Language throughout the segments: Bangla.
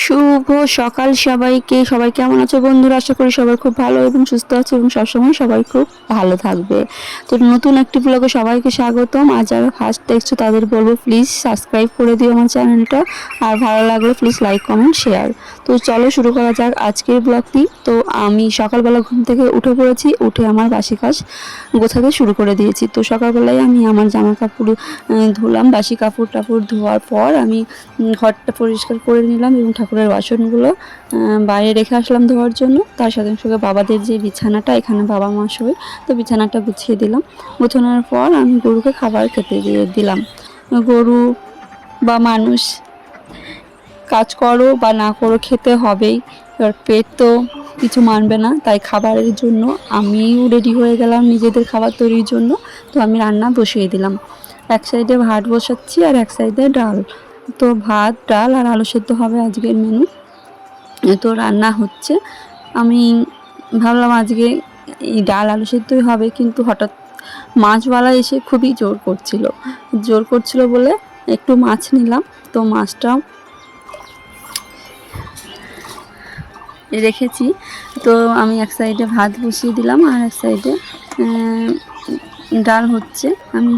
শুভ সকাল সবাইকে। সবাই কেমন আছো বন্ধুরা? আশা করি সবাই খুব ভালো এবং সুস্থ আছে এবং সবসময় সবাই খুব ভালো থাকবে। তো নতুন একটি ব্লগে সবাইকে স্বাগতম। আজ যারা ফার্স্ট দেখছো তাদের বলবো প্লিজ সাবস্ক্রাইব করে দিও আমার চ্যানেলটা, আর ভালো লাগলে প্লিজ লাইক কমেন্ট শেয়ার। তো চলো শুরু করা যাক আজকের ব্লগটি। তো আমি সকালবেলা ঘুম থেকে উঠে পড়েছি, উঠে আমার বাসি কাজ গোছাতে শুরু করে দিয়েছি। তো সকালবেলায় আমি আমার জামা কাপড় ধুলাম। বাসি কাপড় টাপড় ধোয়ার পর আমি ঘরটা পরিষ্কার করে নিলাম এবং ঠাকুরের বাসনগুলো বাইরে রেখে আসলাম ধোয়ার জন্য। তার সাথে সঙ্গে বাবাদের যে বিছানাটা, এখানে বাবা মা শোয়, তো বিছানাটা গুছিয়ে দিলাম। গোছানোর পর আমি গরুকে খাবার খেতে দিয়ে দিলাম। গরু বা মানুষ কাজ করো বা না করো খেতে হবেই, এবার পেট তো কিছু মানবে না, তাই খাবারের জন্য আমিও রেডি হয়ে গেলাম নিজেদের খাবার তৈরির জন্য। তো আমি রান্না বসিয়ে দিলাম। এক সাইডে ভাত বসাচ্ছি আর এক সাইডে ডাল। তো ভাত, ডাল আর আলু সেদ্ধ হবে আজকের মেনু। তো রান্না হচ্ছে। আমি ভাবলাম আজকে এই ডাল আলু সেদ্ধই হবে, কিন্তু হঠাৎ মাছওয়ালা এসে খুবই জোর করছিল বলে একটু মাছ নিলাম। তো মাছটাও রেখেছি। তো আমি এক সাইডে ভাত বসিয়ে দিলাম আর এক সাইডে ডাল হচ্ছে। আমি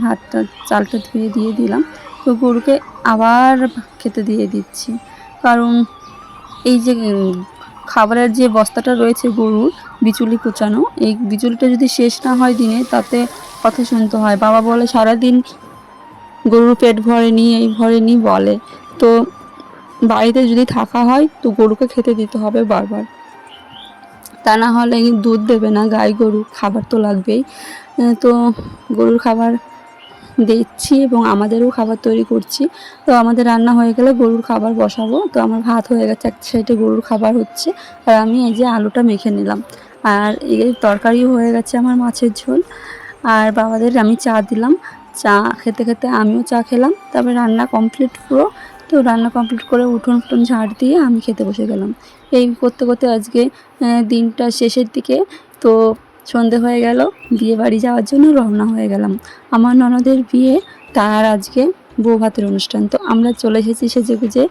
চালটা ধুয়ে দিয়ে দিলাম। তো গরুকে আবার খেতে দিয়ে দিচ্ছি, কারণ এই যে খাবারের যে বস্তাটা রয়েছে গরুর বিচুলি কুচানো, এই বিচুলিটা যদি শেষ না হয় দিনে, তাতে কথা শুনতে হয়। বাবা বলে সারাদিন গরুর পেট ভরেনি, এই ভরেনি বলে। তো বাড়িতে যদি থাকা হয় তো গরুকে খেতে দিতে হবে বারবার, তা না হলে দুধ দেবে না। গাই গরু খাবার তো লাগবেই। তো গরুর খাবার দিচ্ছি এবং আমাদেরও খাবার তৈরি করছি। তো আমাদের রান্না হয়ে গেলে গরুর খাবার বসাবো। তো আমার ভাত হয়ে গেছে, এক সাইডে গরুর খাবার হচ্ছে, আর আমি এই যে আলুটা মেখে নিলাম। আর এই তরকারিও হয়ে গেছে আমার, মাছের ঝোল। আর বাবাদের আমি চা দিলাম। চা খেতে খেতে আমিও চা খেলাম। তারপরে রান্না কমপ্লিট পুরো। তো রান্না কমপ্লিট করে উঠোন ঝাড় দিয়ে আমি খেতে বসে গেলাম। এই করতে করতে আজকে দিনটা শেষের দিকে। তো সন্ধে হয়ে গেল, বিয়ে বাড়ি যাওয়ার জন্য রওনা হয়ে গেলাম। আমার ননদের বিয়ে, তার আজকে বউ ভাতের অনুষ্ঠান। তো আমরা চলে এসেছি সেজেগুজে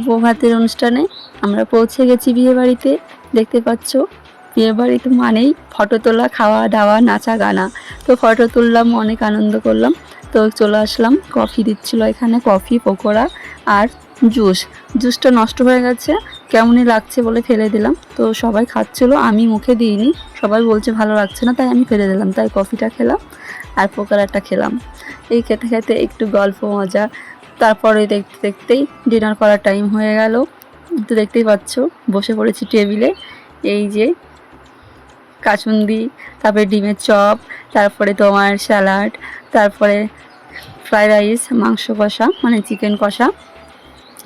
বউ ভাতের অনুষ্ঠানে। আমরা পৌঁছে গেছি বিয়ে বাড়িতে। দেখতে পাচ্ছ, বিয়ে বাড়িতে মানেই ফটো তোলা, খাওয়া দাওয়া, নাচা গানা। তো ফটো তুললাম, অনেক আনন্দ করলাম। তো চলে আসলাম। কফি দিচ্ছিলো এখানে, কফি, পকোড়া আর জুসটা নষ্ট হয়ে গেছে, কেমনই লাগছে বলে ফেলে দিলাম। তো সবাই খাচ্ছিলো, আমি মুখে দিইনি। সবাই বলছে ভালো লাগছে না, তাই আমি ফেলে দিলাম। তাই কফিটা খেলাম আর পকোড়াটা খেলাম। এই খেতে খেতে একটু গল্প মজা, তারপরে দেখতে দেখতেই ডিনার করার টাইম হয়ে গেল। তো দেখতেই পাচ্ছ বসে পড়েছি টেবিলে। এই যে কাসুন্দি, তারপরে ডিমের চপ, তারপরে তোমার স্যালাড, তারপরে ফ্রাইড রাইস, মাংস কষা মানে চিকেন কষা,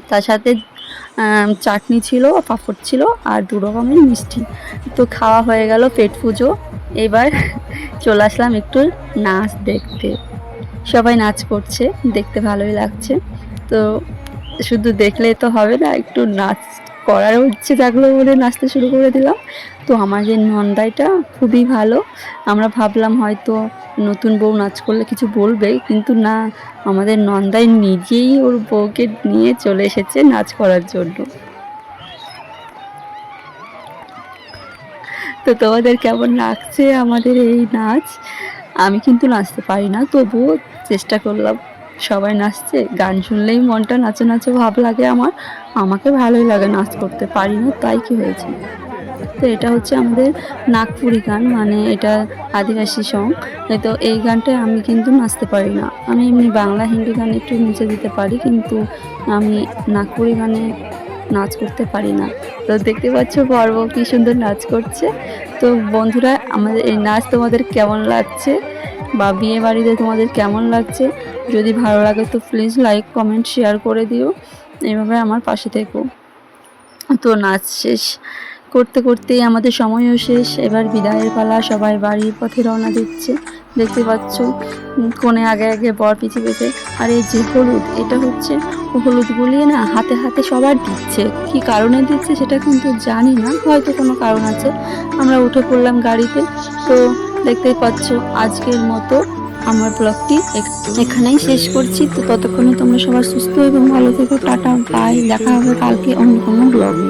তার সাথে চাটনি ছিল, পাঁপড় ছিল আর 2 রকমের মিষ্টি। তো খাওয়া হয়ে গেল, পেট পুজো। এবার চলে আসলাম একটু নাচ দেখতে। সবাই নাচ করছে, দেখতে ভালোই লাগছে। তো শুধু দেখলে তো হবে না, একটু নাচ করার হচ্ছে থাকলো বলে নাচতে শুরু করে দিলাম। তো আমাদের নন্দাইটা খুবই ভালো। আমরা ভাবলাম হয়তো নতুন বউ নাচ করলে কিছু বলবে, কিন্তু না, আমাদের নন্দাই নিজেই ওর বউকে নিয়ে চলে এসেছে নাচ করার জন্য। তো তোমাদের কেমন লাগছে আমাদের এই নাচ? আমি কিন্তু নাচতে পারি না, তবুও চেষ্টা করলাম। সবাই নাচছে, গান শুনলেই মনটা নাচো নাচো ভাব লাগে আমার। আমাকে ভালোই লাগে, নাচ করতে পারি না, তাই কি হয়েছে। তো এটা হচ্ছে আমাদের নাগপুরি গান, মানে এটা আদিবাসী সং। তো এই গানটায় আমি কিন্তু নাচতে পারি না। আমি এমনি বাংলা হিন্দি গানে একটু নিচে দিতে পারি, কিন্তু আমি নাগপুরি গানে নাচ করতে পারি না। তো দেখতে পাচ্ছ পর্ব কি সুন্দর নাচ করছে। তো বন্ধুরা, আমাদের এই নাচ তোমাদের কেমন লাগছে, বা বিয়ে বাড়িতে তোমাদের কেমন লাগছে? যদি ভালো লাগে তো প্লিজ লাইক কমেন্ট শেয়ার করে দিও। এইভাবে আমার পাশে থেকো। তো নাচ শেষ করতে করতেই আমাদের সময়ও শেষ। এবার বিদায়ের পালা, সবাই বাড়ির পথে রওনা দিচ্ছে। দেখতে পাচ্ছ কোণে আগে আগে, বর পিছে পিছে। আর এই যে হলুদ, এটা হচ্ছে হলুদ গুলিয়ে না হাতে হাতে সবার দিচ্ছে। কি কারণে দিচ্ছে সেটা কিন্তু জানি না, হয়তো কোনো কারণ আছে। আমরা উঠে পড়লাম গাড়িতে। তো দেখতেই পাচ্ছ আজকের মতো আমার ব্লগটি এখানেই শেষ করছি। তো ততক্ষণে তোমরা সবাই সুস্থ এবং ভালো থেকো। টাটা, বাই, দেখা হবে কালকে অন্য কোনো ব্লগে।